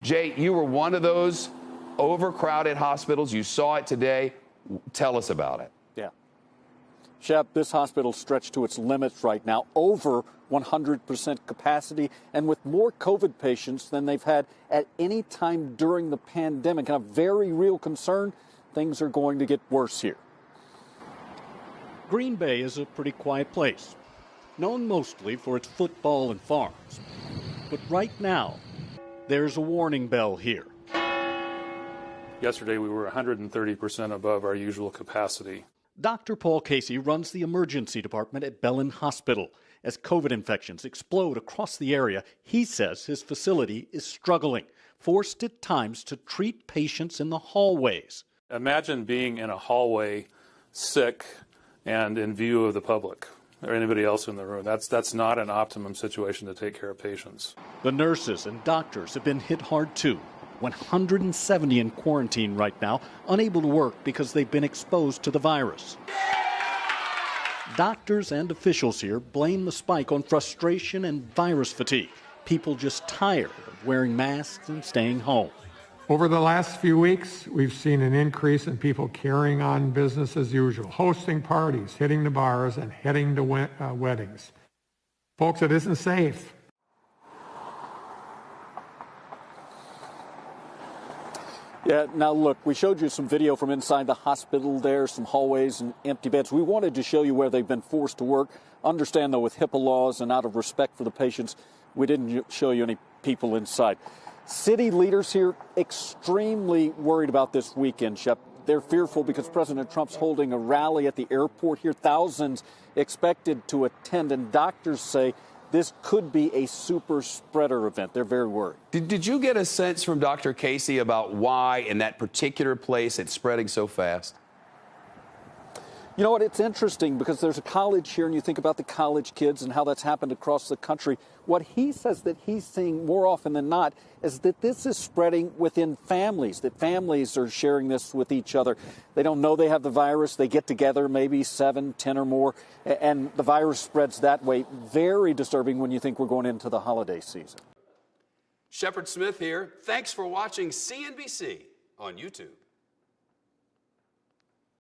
Jay, you were one of those overcrowded hospitals. You saw it today. Tell us about it. Yeah. Shep, this hospital stretched to its limits right now, over 100% capacity, and with more COVID patients than they've had at any time during the pandemic. And a very real concern, things are going to get worse here. Green Bay is a pretty quiet place, known mostly for its football and farms. But right now, there's a warning bell here. Yesterday, we were 130% above our usual capacity. Dr. Paul Casey runs the emergency department at Belen Hospital. As COVID infections explode across the area, he says his facility is struggling, forced at times to treat patients in the hallways. Imagine being in a hallway, sick, and in view of the public or anybody else in the room. That's not an optimum situation to take care of patients. The nurses and doctors have been hit hard too. 170 in quarantine right now, unable to work because they've been exposed to the virus. Doctors and officials here blame the spike on frustration and virus fatigue. People just tired of wearing masks and staying home. Over the last few weeks, we've seen an increase in people carrying on business as usual, hosting parties, hitting the bars, and heading to weddings. Folks, it isn't safe. Yeah, now look, we showed you some video from inside the hospital there, some hallways and empty beds. We wanted to show you where they've been forced to work. Understand, though, with HIPAA laws and out of respect for the patients, we didn't show you any people inside. City leaders here extremely worried about this weekend, Shep. They're fearful because President Trump's holding a rally at the airport here. Thousands expected to attend, and doctors say this could be a super spreader event. They're very worried. Did you get a sense from Dr. Casey about why in that particular place it's spreading so fast? You know what? It's interesting because there's a college here, and you think about the college kids and how that's happened across the country. What he says that he's seeing more often than not is that this is spreading within families, that families are sharing this with each other. They don't know they have the virus. They get together, maybe 7, 10 or more, and the virus spreads that way. Very disturbing when you think we're going into the holiday season. Shepard Smith here. Thanks for watching CNBC on YouTube.